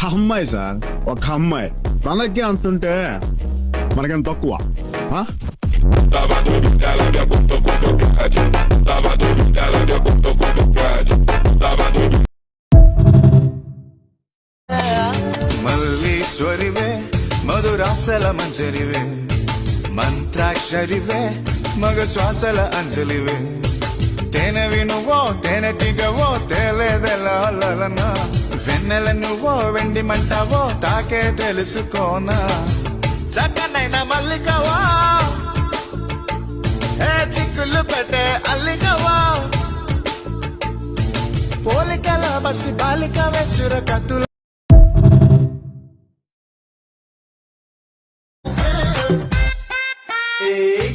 అమ్మాయి సార్, ఒక అమ్మాయి. మనకి అంతుంటే మనకేం తక్కువ? మల్లీశ్వరివే, మధురాసల మంజరివే, మంత్రాక్షరివే, మగ శ్వాసల అంజలివే. తేనెవి నువ్వో, తేనెటిగవో, తేలేదెలనా. వెన్నెల నువ్వో, వెండి మంటావో, తాకే తెలుసుకోనా. చక్కనైన మల్లికవా, ఏ చిక్కులు పెట్టే అల్లికవా. పోలికల బసి బాలికవే, చురకత్తుల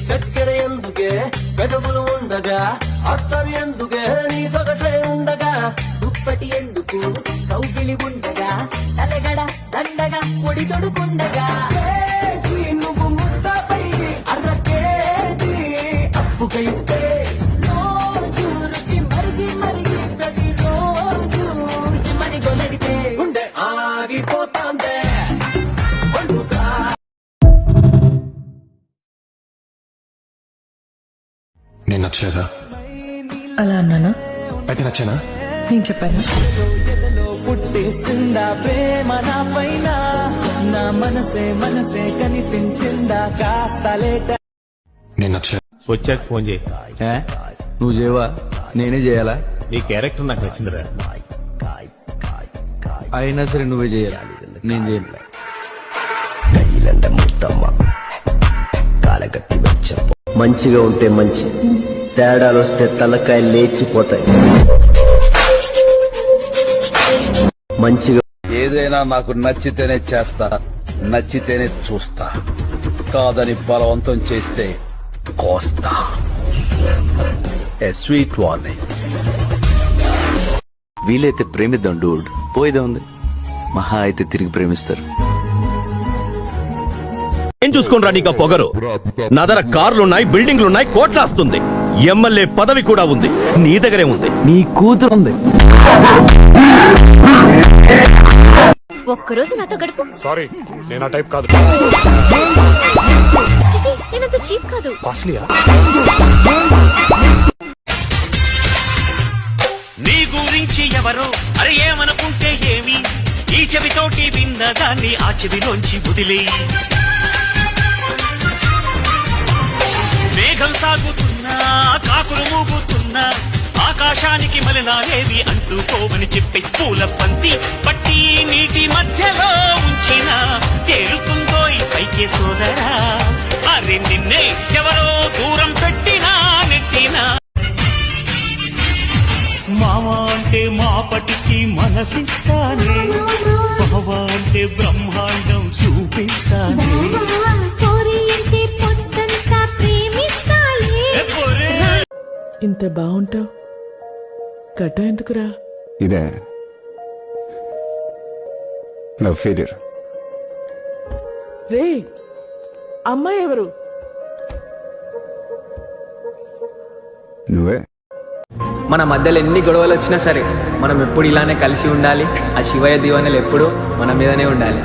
చక్కెర ఎందుకే పెదవులు ఉండగా, అత్తరు ఎందుకే నీ సొగసే ఉండగా, దుప్పటి ఎందుకు కౌగిలి ఉండగా, తలగడ దండగా పొడి తొడుకుండగా. నువ్వు ముస్తాపై అర్రకేజీ అప్పుగా ఇస్తే రోజు రుచి మరిగి మరిగి ప్రతిరోజు ఇమ్మని గొలడితే ఉండే ఆగిపోతాందే. నేను నచ్చలేదా? అలా అన్నానా? అయితే నచ్చానా? నేను చెప్పాను. పుట్టేసిందా ప్రేమ నా పైన, నా మనసే మనసే కనిపించిందా కాస్త లేట. నేను నచ్చలేదు. వచ్చాక ఫోన్ చేయి. నువ్వు చేయవా? నేనే చేయాలా? నీ క్యారెక్టర్ నాకు నచ్చిందిరా. అయినా సరే నువ్వే చేయాలి, నేను చేయలే. మంచిగా ఉంటే మంచి, తేడాలు వస్తే తలకాయలు లేచిపోతాయి. మంచిగా ఏదైనా నాకు నచ్చితేనే చేస్తా, నచ్చితేనే చూస్తా. కాదని బలవంతం చేస్తే కోస్తా. ఏ స్వీట్ వార్నింగ్. వీలైతే ప్రేమిద్దాం డూడ్, పోయేదే ఉంది. మహా అయితే తిరిగి ప్రేమిస్తారు. ఏం చూసుకుని రా నీకు పొగరు? నా దగ్గర కార్లున్నాయి, బిల్డింగ్లున్నాయి, కోట్లాస్తుంది, ఎమ్మెల్యే పదవి కూడా ఉంది. నీ దగ్గరే ఉంది. నీ కూతురు ఉంది. ఒక్కరోజు నాతో గడుపు. సారీ, నేను ఆ టైప్ కాదు. నేనంత చీప్ కాదు. కాస్ట్లీయా? నీ గురించి ఎవరో అరే ఏమనుకుంటే ఏమి, ఈ చెవితోటి విన్నదాన్ని ఆ చెవిలోంచి వదిలే. మేఘం సాగుతున్నా, కాకులు మూగుతున్నా, ఆకాశానికి మలినాలేవి అంటూ పోవని చెప్పే పూల పంతి పట్టి నీటి మధ్యలో ఉంచిన తేలుతుందో ఈ పైకే సోదరా. అరే నిన్నే ఎవరో దూరం పెట్టినా నెట్టినా. మావా అంటే మాపటికి మనసిస్తానే, బావా అంటే బ్రహ్మాండం చూపిస్తానే. ఇంత బాగుంటావు, గడ్డ ఎందుకురా? ఇదే లవ్ ఫెయిలియర్. రే, అమ్మాయి ఎవరు? నువ్వే. మన మధ్యలో ఎన్ని గొడవలు వచ్చినా సరే మనం ఎప్పుడు ఇలానే కలిసి ఉండాలి. ఆ శివయ్య దీవెనలు ఎప్పుడు మన మీదనే ఉండాలి.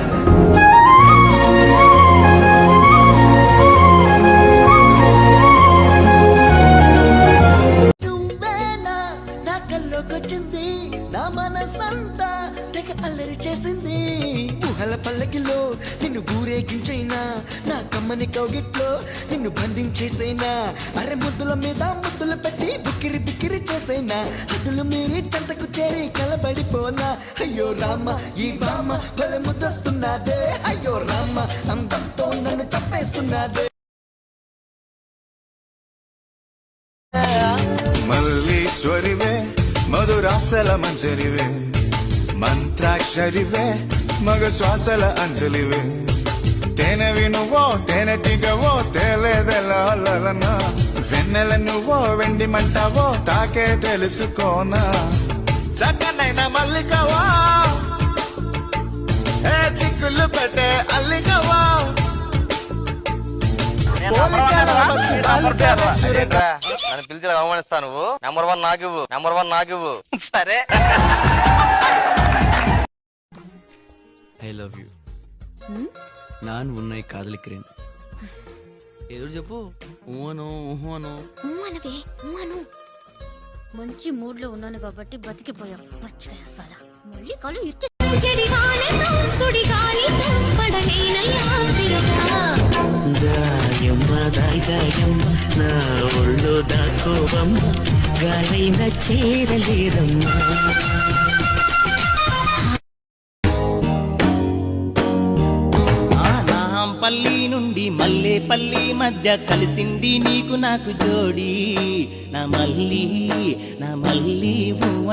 నా మనసంతా తెగ అల్లరి చేసింది. ఊహల పల్లకిలో నిన్ను ఊరేగించైనా, నా కమ్మని కౌగిట్లో నిన్ను బంధించేసైనా. అరే ముద్దుల మీద ముద్దులు పెట్టి బుక్కిరి బిక్కిరి చేసైనా, హద్దులు మీరి చెంతకు చేరి కలబడిపోనా. అయ్యో రామ ఈ బామ్మ భలే ముద్దొస్తున్నదే, అయ్యో రామ అందంతో నన్ను చంపేస్తున్నదే. మల్లీశ్వరివే, మధురాసల మంజరివే, మంత్రాక్షరివే, మగ శ్వాసల అంజలివే. తేనెవి నువ్వో, తేనెటిగవో, తేలేదెలనా. వెన్నెల నువ్వో, వెండి మంటావో, తాకే తెలుసుకోనా. చక్కనైన మల్లికవా, ఏ చిక్కులు పెట్టే అల్లికవా. నన్ను పిలిచి అవమానిస్తా. నువ్వు నెంబర్ 1 నాకివ్వు, నెంబర్ 1 నాకివ్వు. సరే. ஐ லவ் யூ நான் உன்னை காதலிக்கிறேன் ఏదో చెప్పు ఊహను ఊహను అనవే అను మంచి మూడ్ లో ఉన్నాను కాబట్టి బతికిపోయావు వచ్చేసాలా మళ్ళీ కాలు ఇచ్చి దాయమ్మ దాయమ్మ నా ఒళ్ళు దాకోవమ్మ గాలైన చేరలేదమ్మా పల్లి నుండి మల్లేపల్లి మధ్య కలిసింది నీకు నాకు జోడి నా మల్లి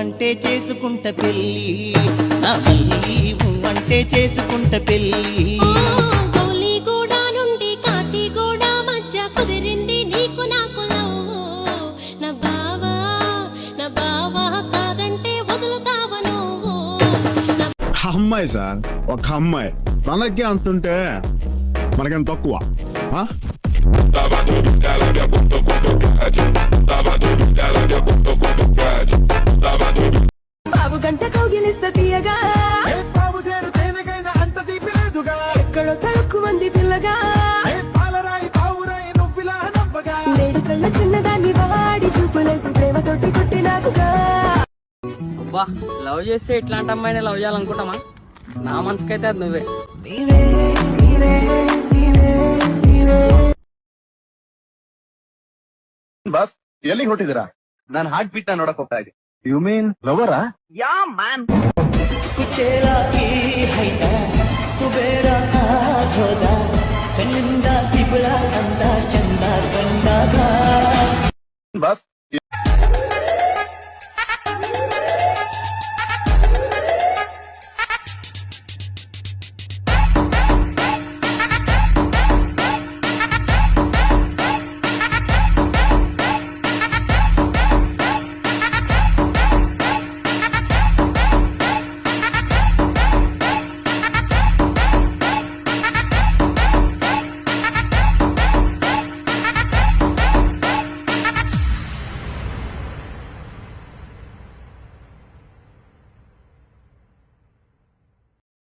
అంటే చేసుకుంట పెళ్ళి నా మల్లి అంటే చేసుకుంట పెళ్ళి గోలిగూడ నుండి కాచిగూడ మధ్య కుదిరింది నీకు నాకు నా బావా కాదంటే వదులుతావా నువ్వు అమ్మాయి సార్ ఒక అమ్మాయి తనకే అంతుంటే మనకేం తక్కువ ఆ? బాబు గంట కౌగిలిస్త తీయగా ఎక్కడో తడుక్కు మంది పిల్లగా నేడు కళ్ళ చిన్నదాన్ని వాడి చూపులేసి ప్రేమతోటి కొట్టినాకుగా అబ్బా లవ్ చేస్తే ఇట్లాంటి అమ్మాయిని లవ్ చేయాలనుకుంటామా నా మనసుకైతే అది నువ్వే ಬಸ್ ಎಲ್ಲಿಗೆ ಹೊಟ್ಟಿದ್ದೀರಾ ನಾನು ಹಾರ್ಟ್ ಬೀಟ್ ನೋಡಕ್ ಹೋಗ್ತಾ ಇದ್ದೀನಿ ಯು ಮೀನ್ ಲವರಾ యా మ్యాన్ కుచేలా ఈ హైట కుబేర ఆధోద కన్నింದ ಕಿಬಳ ಅಂದ ಚಂದ ಬಂದಾಗ ಬಸ್